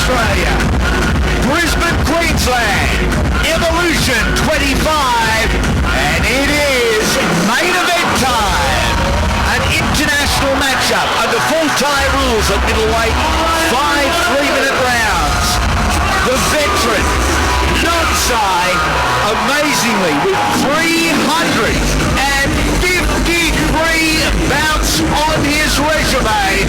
Australia, Brisbane, Queensland, Evolution 25, and it is main event time. An international matchup under full-time rules at middleweight, 5 3-minute rounds. The veteran, Nonsai, amazingly, with 353 bouts on his resume,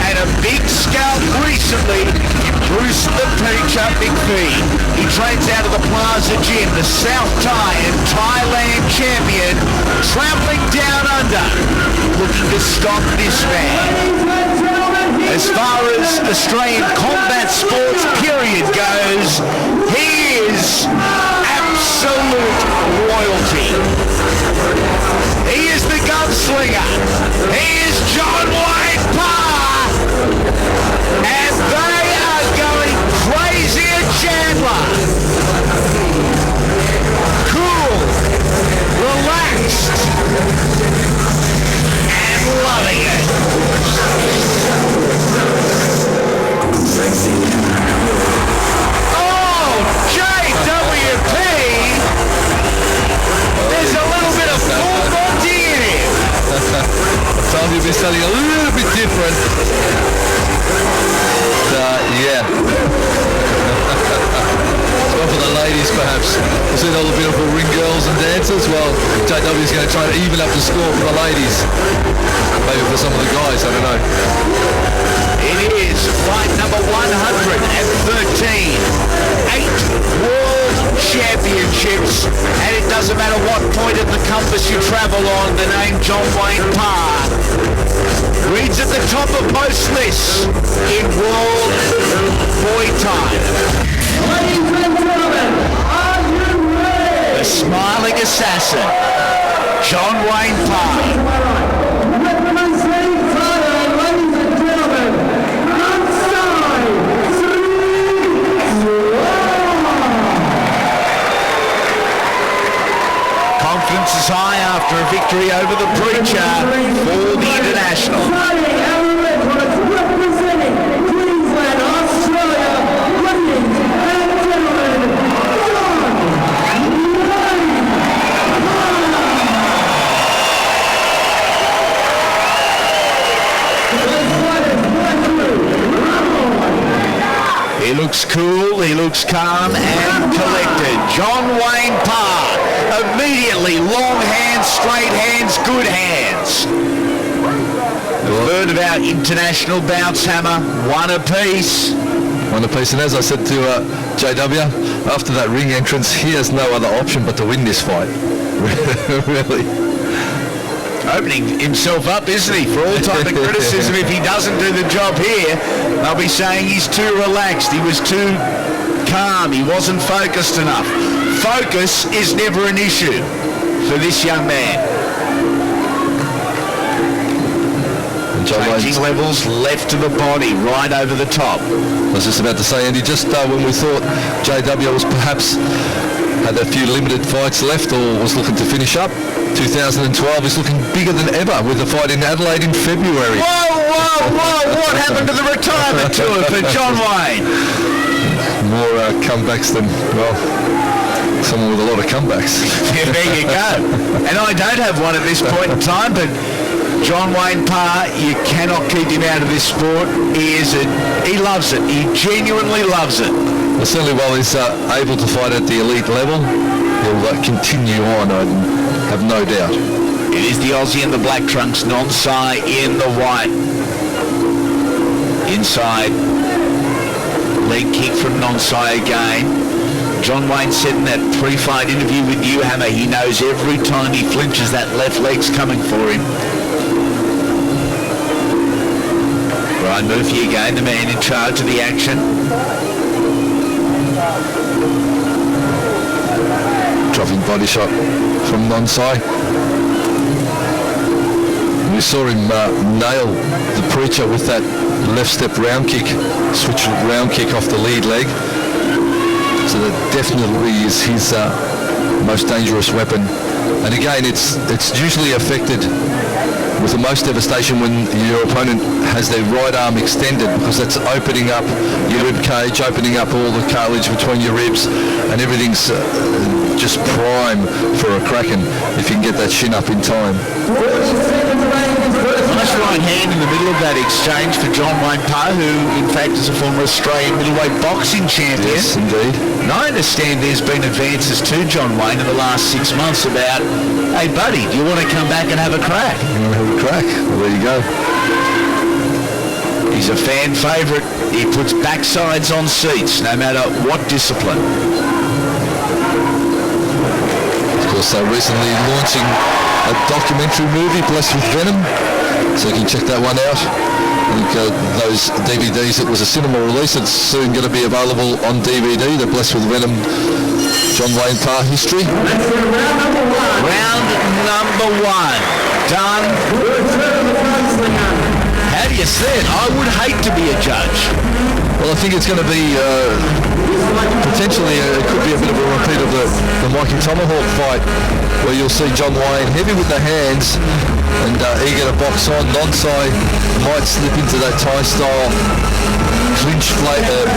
and a big scalp recently in Bruce the Preacher McPhee. He trains out of the Plaza Gym, the South Thai and Thailand champion, travelling down under, looking to stop this man. As far as Australian combat sports period goes, he is absolute royalty. He is the gunslinger. He is John Wayne Parr. And they are going crazy at Chandler. Cool, relaxed, and loving it. Oh, JWP! There's a little bit of full body in him. I told you it'd be something a little bit different. Yeah. Well, for the ladies, perhaps. You see all the beautiful ring girls and dancers? Well, JW is going to try to even up the score for the ladies. Maybe for some of the guys, I don't know. It is fight number 113. 8 World Championships, and it doesn't matter what point of the compass you travel on, the name John Wayne Parr reads at the top of most lists in World Muay Thai. Ladies and gentlemen, are you ready? The smiling assassin, John Wayne Parr. Representing Thailand, ladies and gentlemen, Nonsai, Srisuk. Confidence is high after a victory over the Preacher for the International. Representing Queensland, Australia, ladies and gentlemen, John Wayne Parr. He looks cool, he looks calm and collected. John Wayne Parr. Immediately, long hands, straight hands, good hands. The third of our international bouts, Hammer, one apiece. One apiece, and as I said to JW, after that ring entrance, he has no other option but to win this fight. Really. Opening himself up, isn't he, for all type of criticism. If he doesn't do the job here, they'll be saying he's too relaxed, he was too calm, he wasn't focused enough. Focus is never an issue for this young man. Changing levels left to the body, right over the top. I was just about to say, Andy, just when we thought JW was perhaps had a few limited fights left or was looking to finish up, 2012 is looking bigger than ever with the fight in Adelaide in February. Whoa, what happened to the retirement tour for John Wayne? More comebacks than, well, someone with a lot of comebacks. Yeah, there you go. And I don't have one at this point in time, but John Wayne Parr, you cannot keep him out of this sport. He loves it. He genuinely loves it. Well, certainly while he's able to fight at the elite level, he'll continue on, I have no doubt. It is the Aussie in the black trunks, Nonsai in the white. Inside, leg kick from Nonsai again. John Wayne said in that pre-fight interview with you, Hammer, he knows every time he flinches that left leg's coming for him. Brian Murphy again, the man in charge of the action. Dropping body shot from Nonsai. We saw him nail the Preacher with that left step round kick, switch round kick off the lead leg. So that definitely is his most dangerous weapon. And again, it's usually affected with the most devastation when your opponent has their right arm extended, because that's opening up your rib cage, opening up all the cartilage between your ribs, and everything's just prime for a cracking if you can get that shin up in time. Nice right hand in the middle of that exchange for John Wayne Parr, who in fact is a former Australian middleweight boxing champion. Yes, indeed. And I understand there's been advances to John Wayne in the last 6 months about, hey buddy, do you want to come back and have a crack? You want to have a crack? Well, there you go. He's a fan favourite. He puts backsides on seats, no matter what discipline. Of course, they're recently launching a documentary movie, Blessed with Venom, so you can check that one out. I think those DVDs, it was a cinema release, it's soon going to be available on DVD, the Blessed with Venom John Wayne Parr history. Round number one, done. How do you see it? I would hate to be a judge. Well, I think it's going to be potentially, it could be a bit of a repeat of the Mikey Tomahawk fight, where you'll see John Wayne heavy with the hands and eager to box on. Nonsai might slip into that Thai style clinch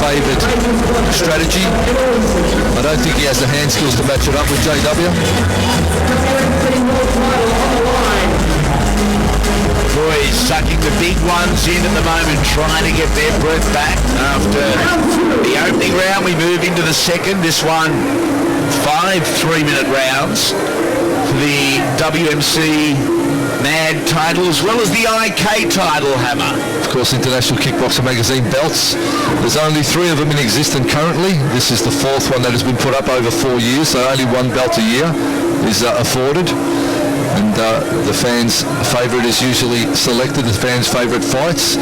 favoured strategy. I don't think he has the hand skills to match it up with JW. Boys sucking the big ones in at the moment, trying to get their breath back. After the opening round, we move into the second. This one, 5 3-minute rounds for the WMC MAD title, as well as the IK title, Hammer. Of course, International Kickboxer Magazine belts. There's only 3 of them in existence currently. This is the 4th one that has been put up over 4 years, so only 1 belt a year is afforded. And the fans' favourite is usually selected, the fans' favourite fights.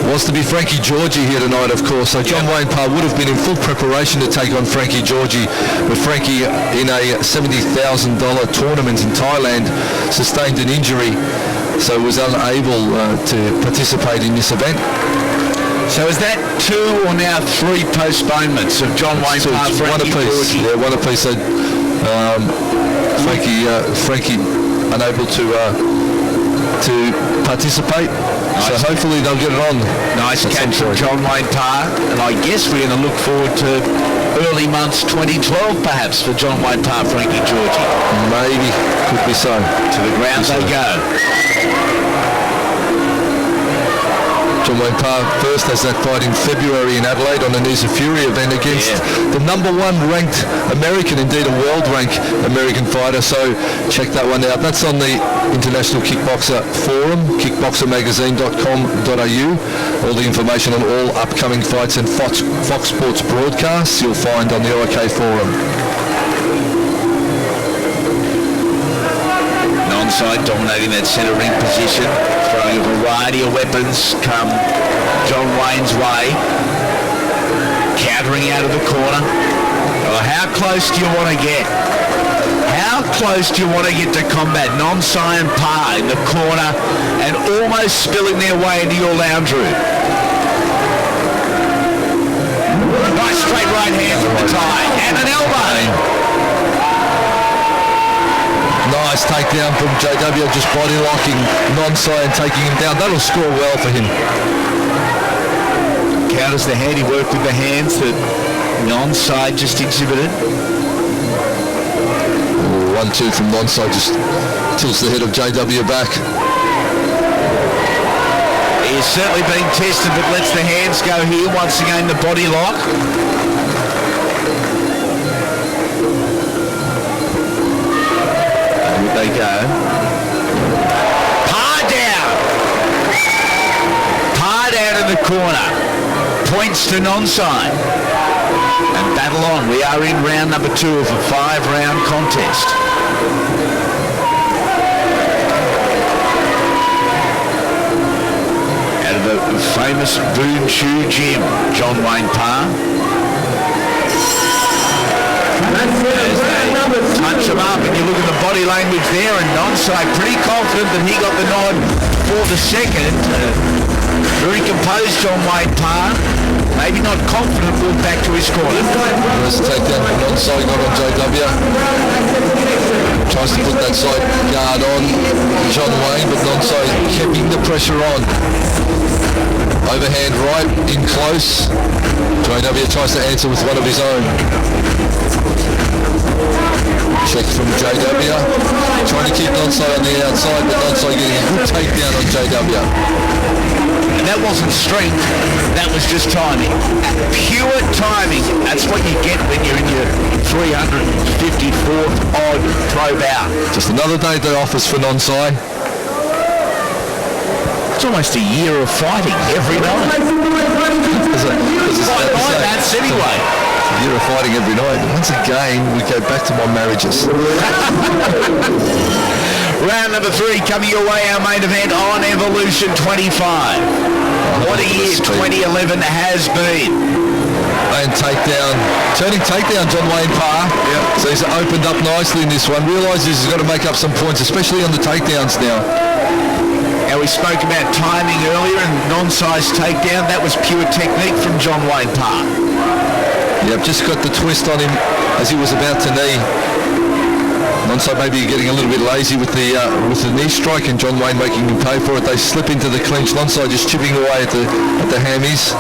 Was to be Frankie Georgie here tonight, of course, so John Wayne Parr would have been in full preparation to take on Frankie Georgie, but Frankie, in a $70,000 tournament in Thailand, sustained an injury, so was unable to participate in this event. So is that 2 or now 3 postponements of John Wayne Parr, Frankie Georgie? Yeah, one apiece. So, Frankie unable to participate. Nice. So hopefully they'll get it on. Nice catch from John Wayne Parr, and I guess we're going to look forward to early months 2012 perhaps for John Wayne Parr, Frankie Georgie. Maybe, could be so. To the ground they go. John Wayne Parr first has that fight in February in Adelaide on the Knees of Fury event against the #1 ranked American, indeed a world ranked American fighter, so check that one out. That's on the International Kickboxer Forum, kickboxermagazine.com.au. All the information on all upcoming fights and Fox Sports broadcasts you'll find on the IK Forum. Nonsai dominating that centre ring position, throwing a variety of weapons come John Wayne's way, countering out of the corner. Oh, how close do you want to get? How close do you want to get to combat Nonsai and Parr in the corner and almost spilling their way into your lounge room? Nice straight right hand from the tie and an elbow. Nice takedown from JW, just body locking Nonsai and taking him down. That'll score well for him. Counters the handiwork with the hands that Nonsai just exhibited. 1-2 from Nonsai, just tilts the head of JW back. He is certainly being tested, but lets the hands go here. Once again, the body lock. They go. Parr down. Parr down in the corner. Points to Nonsai. And battle on. We are in round number 2 of a 5-round contest. Out of the famous Boon Chu Gym, John Wayne Parr. Punch him up, and you look at the body language there, and Nonsai pretty confident that he got the nod for the second. Very composed, John Wayne Parr. Maybe not confident, walk back to his corner. Let's take down from Nonsai, got on JW. Tries to put that side guard on John Wayne, but Nonsai keeping the pressure on. Overhand right, in close. JW tries to answer with one of his own. Check from JW. Trying to keep Nonsai on the outside, but Nonsai getting a good takedown on JW. And that wasn't strength, that was just timing. Pure timing. That's what you get when you're in your 354th odd pro bout. Just another day at the office for Nonsai. It's almost a year of fighting every night. That's anyway. A year of fighting every night. Once again, we go back to my marriages. Round number 3 coming your way, our main event on Evolution 25. What a year 2011 has been. And takedown, turning takedown John Wayne Parr. Yep. So he's opened up nicely in this one. Realises he's got to make up some points, especially on the takedowns now. Now we spoke about timing earlier and Nonsai's takedown. That was pure technique from John Wayne Parr. Yep, just got the twist on him as he was about to knee. Nonsai maybe getting a little bit lazy with the knee strike, and John Wayne making him pay for it. They slip into the clinch. Nonsai just chipping away at the hammies.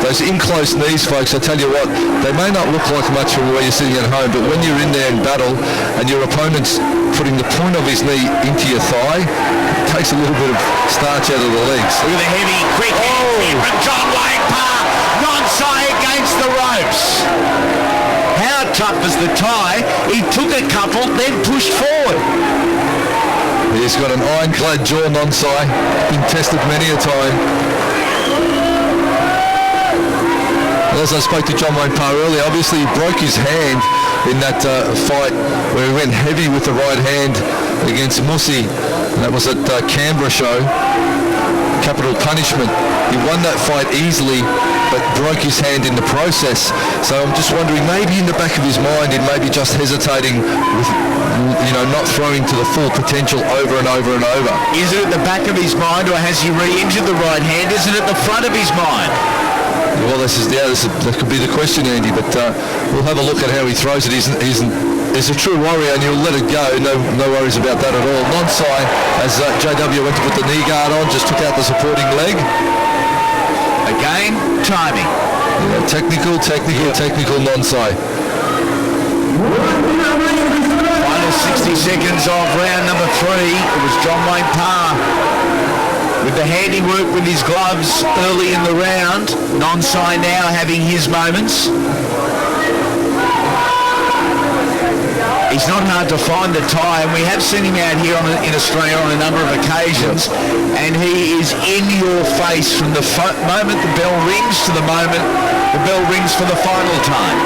Those in-close knees, folks, I tell you what, they may not look like much from where you're sitting at home, but when you're in there in battle and your opponent's putting the point of his knee into your thigh, it takes a little bit of starch out of the legs. Look at the heavy, quick hit from John Wayne Parr. Nonsai against the ropes. How tough is the tie? He took a couple, then pushed forward. He's got an ironclad jaw, Nonsai. Been tested many a time. As I spoke to John Wayne Parr earlier, obviously he broke his hand in that fight where he went heavy with the right hand against Musi. And that was at Canberra show. Capital punishment. He won that fight easily, but broke his hand in the process. So I'm just wondering, maybe in the back of his mind, he may be just hesitating with, not throwing to the full potential over and over and over. Is it at the back of his mind, or has he re-injured the right hand? Is it at the front of his mind? Well, that could be the question, Andy, but we'll have a look at how he throws it. He's a true warrior, and he'll let it go. No worries about that at all. Nonsai, as JW went to put the knee guard on, just took out the supporting leg. Again, timing. Yeah, technical Nonsai. Final 60 seconds of round number 3. It was John Wayne Parr with the handiwork with his gloves early in the round. Nonsai now having his moments. He's not hard to find the tie, and we have seen him out here in Australia on a number of occasions, and he is in your face from the moment the bell rings to the moment the bell rings for the final time.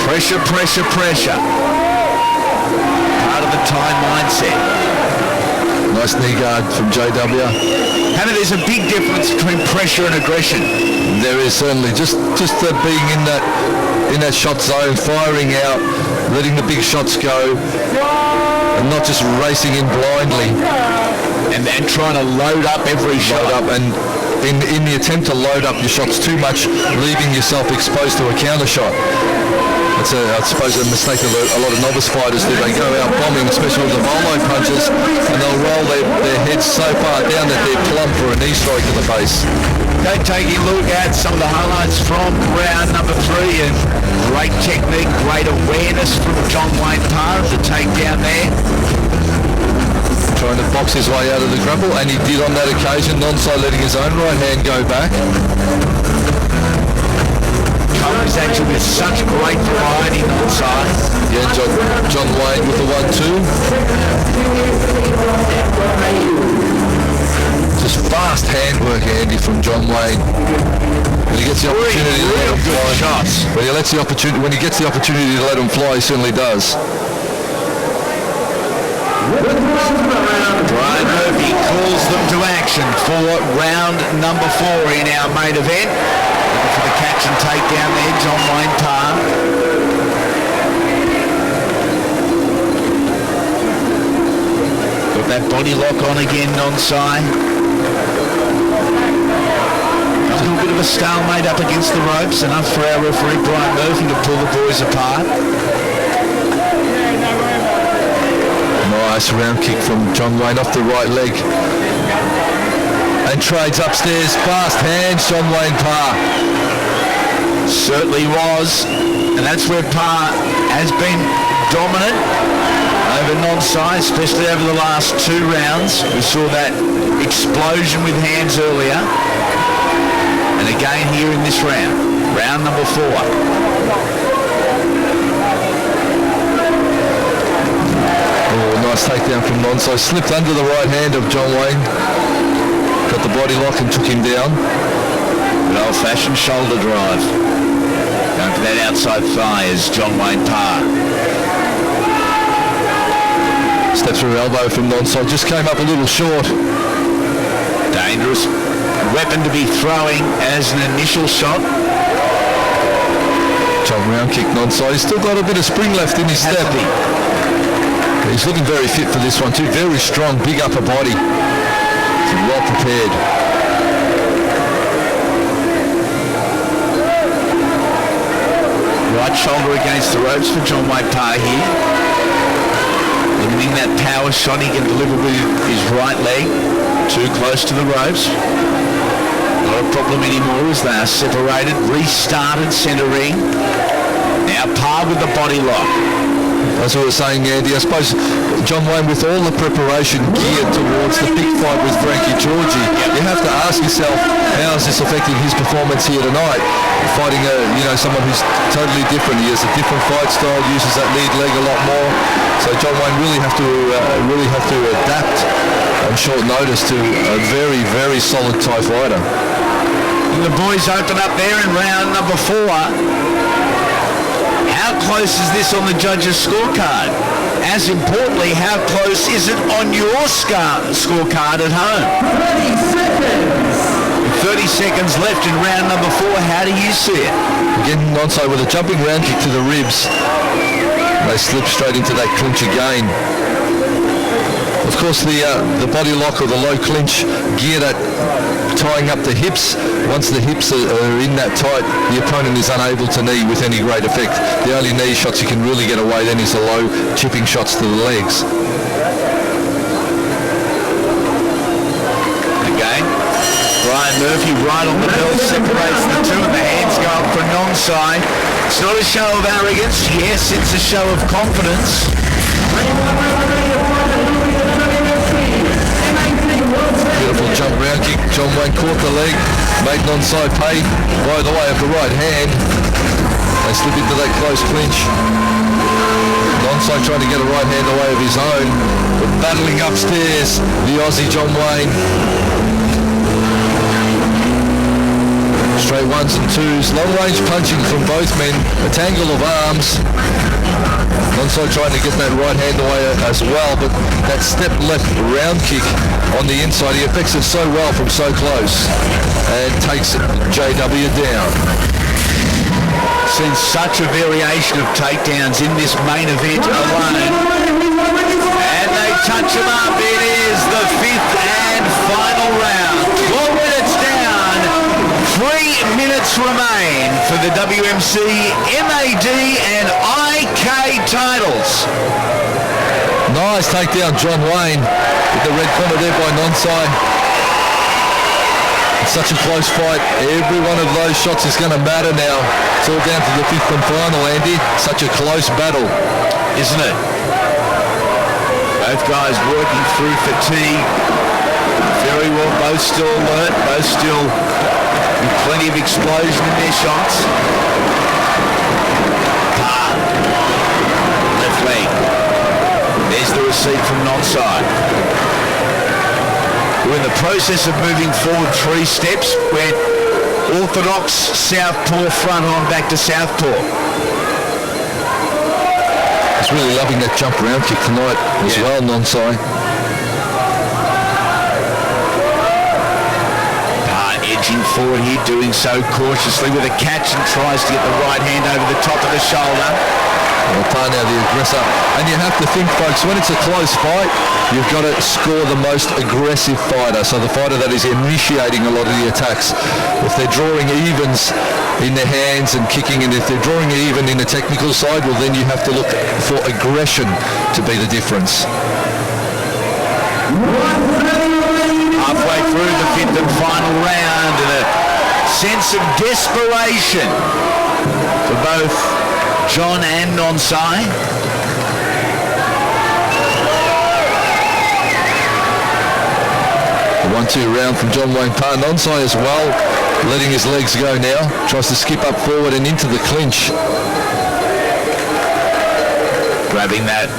Pressure, pressure, pressure. Part of the time mindset. Nice knee guard from JW. Hannah, there's a big difference between pressure and aggression. There is certainly. Just being in that shot zone, firing out, letting the big shots go, and not just racing in blindly. And trying to load up every shot. And in the attempt to load up your shots too much, leaving yourself exposed to a counter shot. It's I suppose a mistake that a lot of novice fighters do. They go out bombing, especially with the volo punches, and they'll roll their heads so far down that they're plumb for a knee strike to the face. Okay, taking a look at some of the highlights from round number 3, and great technique, great awareness from John Wayne Parr of the takedown there. Trying to box his way out of the grapple, and he did on that occasion. Nonsai letting his own right hand go back. Comes at you with such great variety, Nonsai. Yeah, John Wayne with the 1-2. Just fast handwork, Andy, from John Wayne. When he gets the opportunity to let him fly. Shots. When he gets the opportunity to let him fly, he certainly does. Brian Murphy calls them to action for round number 4 in our main event. Looking for the catch and takedown there, John Wayne Parr. Got that body lock on again, Nonsai. A little bit of a stalemate up against the ropes, enough for our referee Brian Murphy to pull the boys apart. Nice round kick from John Wayne off the right leg. And trades upstairs, fast hands, John Wayne Parr. Certainly was, and that's where Parr has been dominant over Nonsai, especially over the last 2 rounds. We saw that explosion with hands earlier, and again here in this round number 4. Oh, nice takedown from Nonsai. Slipped under the right hand of John Wayne. Got the body lock and took him down. An old-fashioned shoulder drive. Going for that outside thigh is John Wayne Parr. Step through elbow from Nonsai. Just came up a little short. Dangerous weapon to be throwing as an initial shot. John round kick Nonsai. He's still got a bit of spring left in his step. He's looking very fit for this one too. Very strong, big upper body. He's well prepared. Right shoulder against the ropes for John Wayne Parr here. Limiting that power shot he can deliver with his right leg. Too close to the ropes. Not a problem anymore as they are separated. Restarted centre ring. Now Parr with the body lock. As I was saying, Andy, I suppose John Wayne, with all the preparation geared towards the big fight with Frankie Georgie, you have to ask yourself, how is this affecting his performance here tonight? Fighting someone who's totally different. He has a different fight style, uses that lead leg a lot more. So John Wayne really have to adapt on short notice to a very, very solid Thai fighter. And the boys open up there in round number 4. How close is this on the judges' scorecard? As importantly, how close is it on your scorecard at home? 30 seconds left in round number 4. How do you see it? Again, Nonsai with a jumping round kick to the ribs. They slip straight into that clinch again. Of course, the body lock or the low clinch geared at tying up the hips. Once the hips are in that tight, the opponent is unable to knee with any great effect. The only knee shots you can really get away then is the low chipping shots to the legs. Again, Brian Murphy right on the bell, separates the two, and the hands go up for Nonsai. It's not a show of arrogance. Yes, it's a show of confidence. Beautiful jump round kick. John Wayne caught the leg, made Nonsai pay by the way of the right hand. They slip into that close clinch. Nonsai trying to get a right hand away of his own, but battling upstairs, the Aussie John Wayne. Straight 1s and 2s, long range punching from both men, a tangle of arms. Nonsai trying to get that right hand away as well, but that step left round kick on the inside, he affects it so well from so close and takes JW down. Seen such a variation of takedowns in this main event alone. And they touch him up. It is the 5th and final round. 12 minutes down. 3 minutes remain for the WMC, MAD and IK titles. Nice takedown, John Wayne, with the red corner there by Nonsai. It's such a close fight. Every one of those shots is going to matter now. It's all down to the 5th and final, Andy. Such a close battle, isn't it? Both guys working through fatigue. Very well, both still alert, both still with plenty of explosion in their shots. Parr, left leg. There's the receipt from Nonsai. We're in the process of moving forward 3 steps. We're orthodox southpaw front on back to southpaw. He's really loving that jump round kick tonight as well, Nonsai. Parr edging forward here, doing so cautiously with a catch, and tries to get the right hand over the top of the shoulder. Well, Parr now the aggressor. And you have to think, folks, when it's a close fight, you've got to score the most aggressive fighter. So the fighter that is initiating a lot of the attacks. If they're drawing evens in their hands and kicking, and if they're drawing even in the technical side, well, then you have to look for aggression to be the difference. Halfway through the fifth and final round, and a sense of desperation for both John and Nonsai. The 1-2 round from John Wayne Parr. Nonsai as well, letting his legs go now. Tries to skip up forward and into the clinch. Grabbing that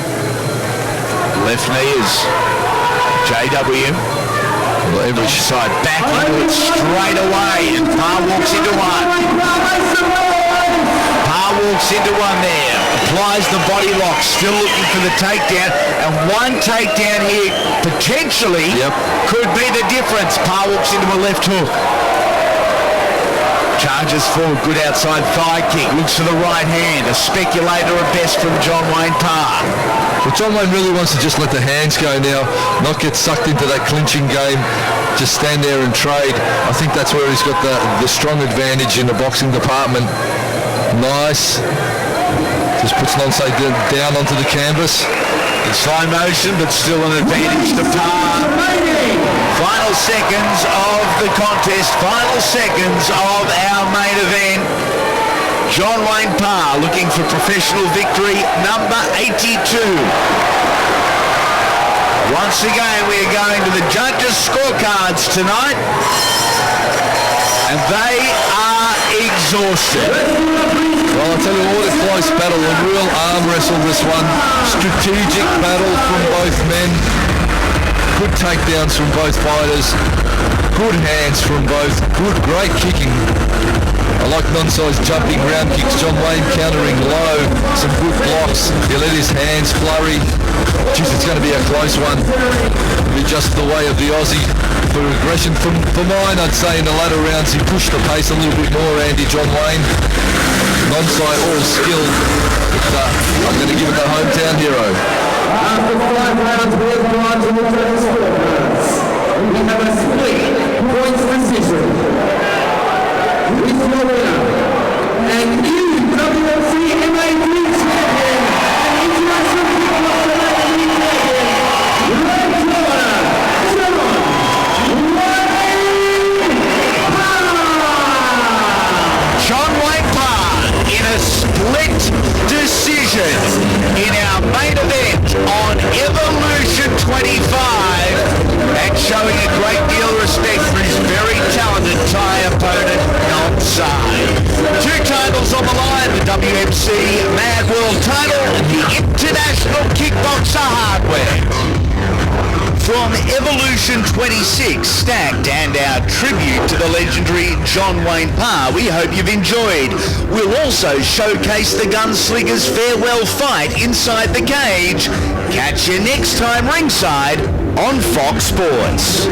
left knee is JW. Well, every side back into it straight away, and Parr walks into one. Parr walks into one there, applies the body lock, still looking for the takedown, and one takedown here potentially could be the difference. Parr walks into a left hook. Charges forward, good outside thigh kick, looks for the right hand, a speculator at best from John Wayne Parr. Well, John Wayne really wants to just let the hands go now, not get sucked into that clinching game, just stand there and trade. I think that's where he's got the strong advantage in the boxing department. Nice. Just puts Nonsai down onto the canvas. In slow motion, but still an advantage to Parr. Final seconds of the contest, final seconds of our main event. John Wayne Parr looking for professional victory number 82. Once again, we are going to the judges' scorecards tonight, and they are exhausted. Well, I'll tell you what, a close battle, a real arm wrestle this one. Strategic battle from both men. Good takedowns from both fighters. Good hands from both. Good, great kicking. I like Nonsai's jumping round kicks. John Wayne countering low. Some good blocks. He let his hands flurry. Jeez, it's going to be a close one. It'll be just the way of the Aussie. For aggression, for mine, I'd say in the latter rounds he pushed the pace a little bit more, Andy. John Wayne. Nonsai all skill. But I'm going to give it the hometown hero. After 5 rounds, we have gone to the judges' scorecards. We have a split points decision. With your winner, and new WFC MA3 champion and international kickboxer champion, red corner, John Wayne Parr in a split decision in our main event on Evolution 25, and showing a great deal of respect for his very talented Thai opponent, Nonsai. 2 titles on the line, the WMC Mad World title and the International Kickboxer Hardware. From Evolution 26, stacked, and our tribute to the legendary John Wayne Parr, we hope you've enjoyed. We'll also showcase the Gunslinger's farewell fight inside the cage. Catch you next time ringside on Fox Sports.